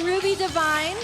Ruby Divine,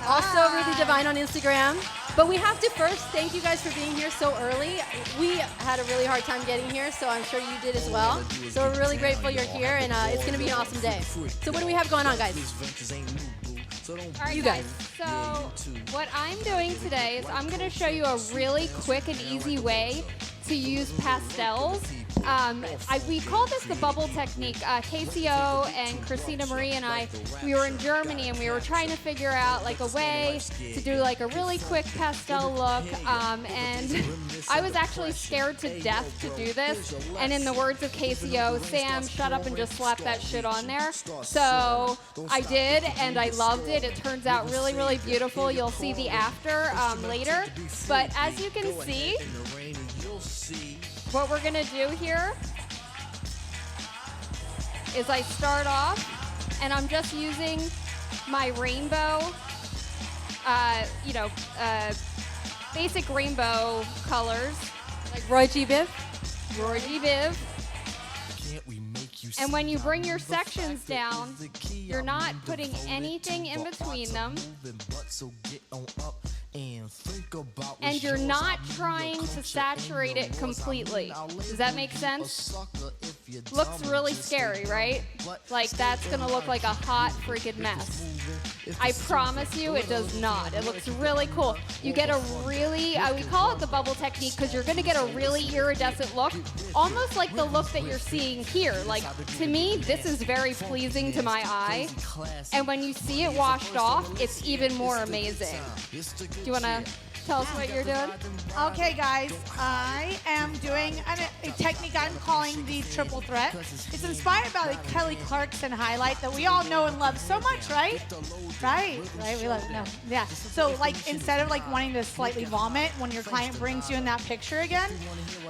also Ruby Divine on Instagram. But we have to first thank you guys for being here so early. We had a really hard time getting here, so I'm sure you did as well. So we're really grateful you're here, and it's going to be an awesome day. So what do we have going on, guys? All right, you guys. So what I'm doing today is I'm going to show you a really quick and easy way to use pastels. We call this the bubble technique. KCO and Christina Marie and I, we were in Germany and we were trying to figure out like a way to do like a really quick pastel look. And I was actually scared to death to do this. And in the words of KCO, Sam, shut up and just slap that shit on there. So I did, and I loved it. It turns out really, really beautiful. You'll see the after later. But as you can see, what we're gonna do here is I start off, and I'm just using my rainbow, basic rainbow colors. Like Roy G. Biv? Roy G. Biv. And when you bring your sections down, you're not putting anything in between them. And you're not trying to saturate it completely. Does that make sense? Looks really scary, right? Like that's gonna look like a hot freaking mess. I promise you it does not. It looks really cool. You get a really, we call it the bubble technique because you're gonna get a really iridescent look, almost like the look that you're seeing here. Like to me, this is very pleasing to my eye. And when you see it washed off, it's even more amazing. Do you wanna tell us what you're doing? Okay, guys, I am doing a technique I'm calling the triple threat. It's inspired by the Kelly Clarkson highlight that we all know and love so much, right? Right, we love it. No, yeah. So, like, instead of like wanting to slightly vomit when your client brings you in that picture again,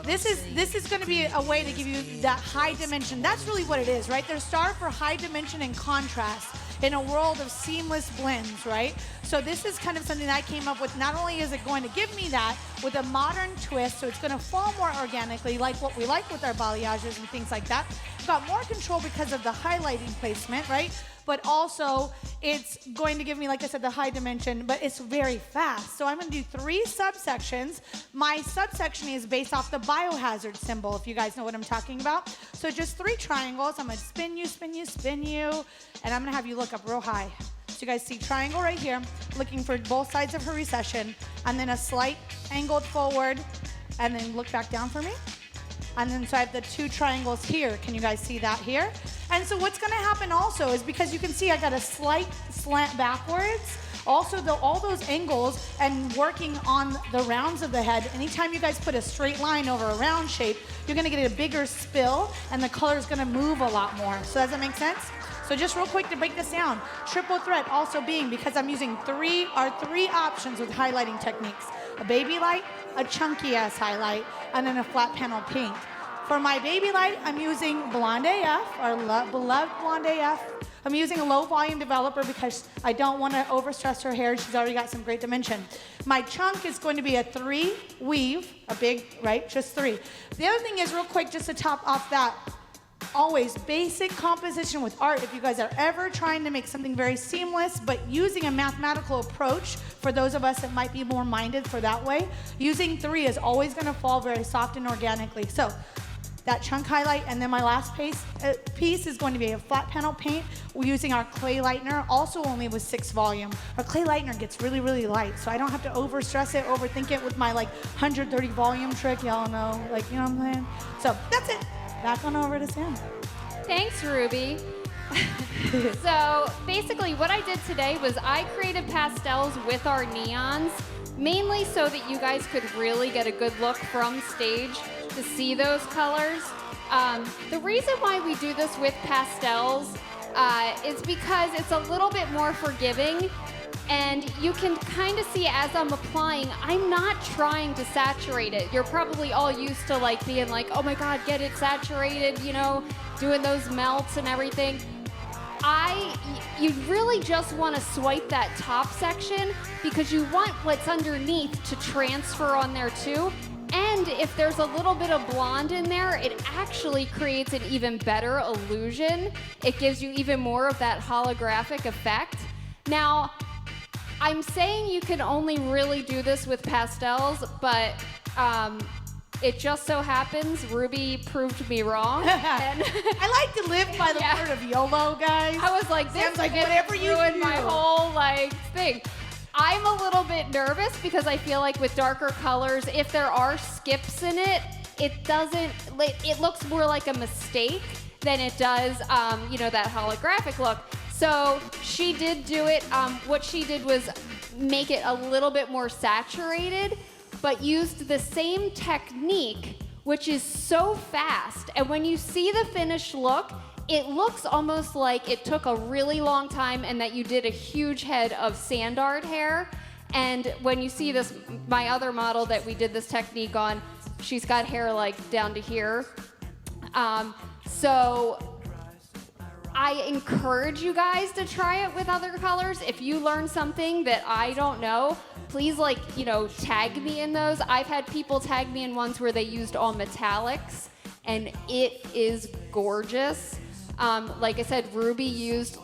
this is going to be a way to give you that high dimension. That's really what it is, right? They're starved for high dimension and contrast in a world of seamless blends, right? So this is kind of something that I came up with. Not only is it going to give me that with a modern twist, so it's going to fall more organically, like what we like with our balayages and things like that. I've got more control because of the highlighting placement, right? But also, it's going to give me, like I said, the high dimension, but it's very fast. So I'm going to do 3 subsections. My subsection is based off the biohazard symbol, if you guys know what I'm talking about. So just 3 triangles. I'm going to spin you, spin you, spin you, and I'm going to have you look up real high. So you guys see triangle right here, looking for both sides of her recession, and then a slight angled forward, and then look back down for me. And then so I have the 2 triangles here. Can you guys see that here? And so what's gonna happen also is because you can see I got a slight slant backwards. Also, all those angles and working on the rounds of the head, anytime you guys put a straight line over a round shape, you're gonna get a bigger spill and the color is gonna move a lot more. So does that make sense? So just real quick to break this down, triple threat also being because I'm using 3 options with highlighting techniques. A baby light, a chunky ass highlight, and then a flat panel paint. For my baby light, I'm using Blonde AF, our beloved Blonde AF. I'm using a low volume developer because I don't want to overstress her hair. She's already got some great dimension. My chunk is going to be a 3 weave, a big, right, just 3. The other thing is real quick, just to top off that, always basic composition with art. If you guys are ever trying to make something very seamless, but using a mathematical approach, for those of us that might be more minded for that way, using 3 is always going to fall very soft and organically. So that chunk highlight, and then my last piece is going to be a flat panel paint. We're using our clay lightener, also only with 6 volume. Our clay lightener gets really, really light, so I don't have to overstress it, overthink it with my like 130 volume trick, y'all know, like, you know what I'm saying? So that's it. Back on over to Sam. Thanks, Ruby. So basically what I did today was I created pastels with our neons, mainly so that you guys could really get a good look from stage to see those colors. The reason why we do this with pastels is because it's a little bit more forgiving. And you can kind of see as I'm applying, I'm not trying to saturate it. You're probably all used to like being like, oh my God, get it saturated, you know, doing those melts and everything. You really just want to swipe that top section because you want what's underneath to transfer on there too. And if there's a little bit of blonde in there, it actually creates an even better illusion. It gives you even more of that holographic effect. Now, I'm saying you can only really do this with pastels, but it just so happens Ruby proved me wrong. And I like to live by the word of YOLO, guys. I was like, this Sam's like, whatever you ruined do. my whole thing. I'm a little bit nervous because I feel like with darker colors, if there are skips in it, it looks more like a mistake than it does, that holographic look. So she did do it. What she did was make it a little bit more saturated, but used the same technique, which is so fast. And when you see the finished look, it looks almost like it took a really long time and that you did a huge head of sand art hair. And when you see this, my other model that we did this technique on, she's got hair like down to here. So I encourage you guys to try it with other colors. If you learn something that I don't know, please tag me in those. I've had people tag me in ones where they used all metallics, and it is gorgeous. Like I said, Ruby used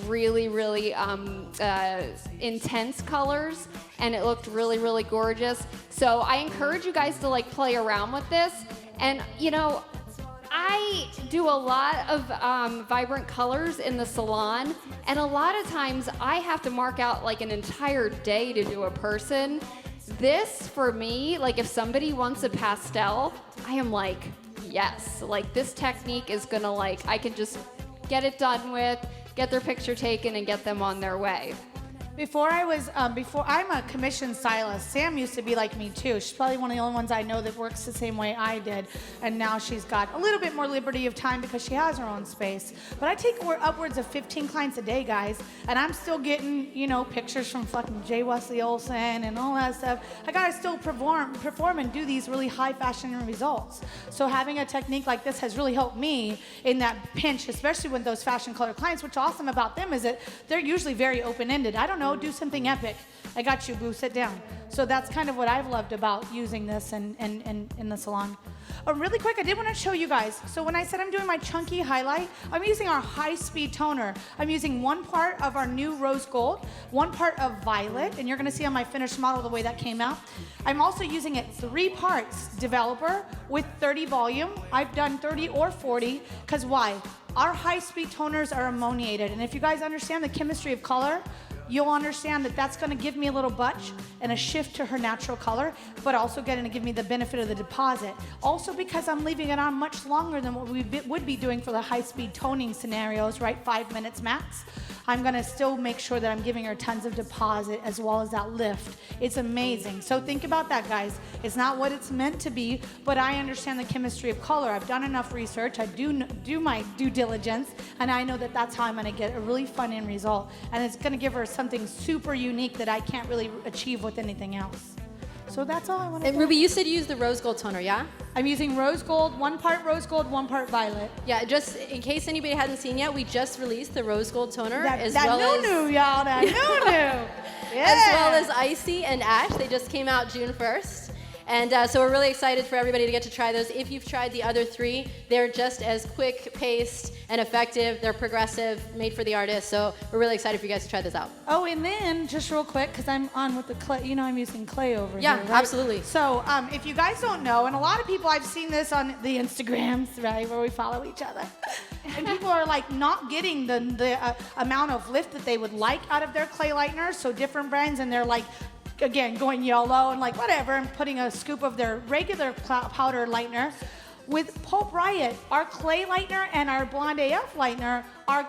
really, really intense colors, and it looked really, really gorgeous. So I encourage you guys to play around with this. And I do a lot of vibrant colors in the salon, and a lot of times I have to mark out an entire day to do a person. This, for me, if somebody wants a pastel, I am yes. This technique is gonna I can just get it done with, get their picture taken, and get them on their way. Before I'm a commissioned stylist, Sam used to be like me too. She's probably one of the only ones I know that works the same way I did. And now she's got a little bit more liberty of time because she has her own space. But I take upwards of 15 clients a day, guys. And I'm still getting, pictures from fucking J. Wesley Olsen and all that stuff. I gotta still perform and do these really high fashion results. So having a technique like this has really helped me in that pinch, especially with those fashion color clients. What's awesome about them is that they're usually very open-ended. I don't know, do something epic. I got you, boo, sit down. So that's kind of what I've loved about using this in the salon. Really quick, I did want to show you guys. So when I said I'm doing my chunky highlight, I'm using our high-speed toner. I'm using one part of our new rose gold, one part of violet, and you're going to see on my finished model the way that came out. I'm also using it 3 parts developer with 30 volume. I've done 30 or 40, because why? Our high-speed toners are ammoniated, and if you guys understand the chemistry of color, you'll understand that that's going to give me a little butch and a shift to her natural color, but also going to give me the benefit of the deposit. Also because I'm leaving it on much longer than what we would be doing for the high-speed toning scenarios, right? 5 minutes max. I'm going to still make sure that I'm giving her tons of deposit as well as that lift. It's amazing. So think about that, guys. It's not what it's meant to be, but I understand the chemistry of color. I've done enough research. I do my due diligence, and I know that that's how I'm going to get a really fun end result. And it's going to give her something super unique that I can't really achieve with anything else. So that's all I want to And do. Ruby, you said you used the rose gold toner, yeah? I'm using rose gold, 1 part rose gold, 1 part violet. Yeah, just in case anybody hadn't seen yet, we just released the rose gold toner That as new, y'all, that new. Yeah. as well as Icy and Ash. They just came out June 1st. And so we're really excited for everybody to get to try those. If you've tried the other 3, they're just as quick-paced and effective. They're progressive, made for the artist. So we're really excited for you guys to try this out. Oh, and then, just real quick, because I'm on with the clay, I'm using clay over here. Yeah, Right? absolutely. So if you guys don't know, and a lot of people, I've seen this on the Instagrams, right, where we follow each other. And people are not getting the amount of lift that they would like out of their clay lighteners. So different brands, and they're again, going yellow and whatever, and putting a scoop of their regular powder lightener. With Pulp Riot, our clay lightener and our Blonde AF lightener are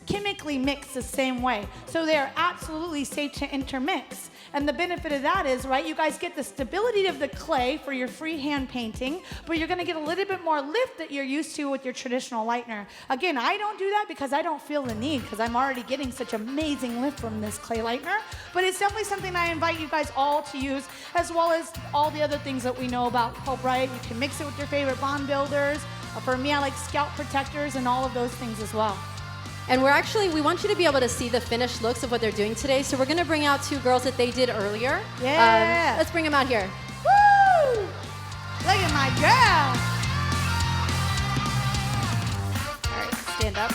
chemically mixed the same way. So they are absolutely safe to intermix. And the benefit of that is, right, you guys get the stability of the clay for your freehand painting, but you're going to get a little bit more lift that you're used to with your traditional lightener. Again, I don't do that because I don't feel the need, because I'm already getting such amazing lift from this clay lightener. But it's definitely something I invite you guys all to use, as well as all the other things that we know about Pulp Riot. You can mix it with your favorite bond builders. For me, I like scalp protectors and all of those things as well. And we want you to be able to see the finished looks of what they're doing today. So we're going to bring out 2 girls that they did earlier. Yeah. Let's bring them out here. Woo! Look at my girl. All right, stand up.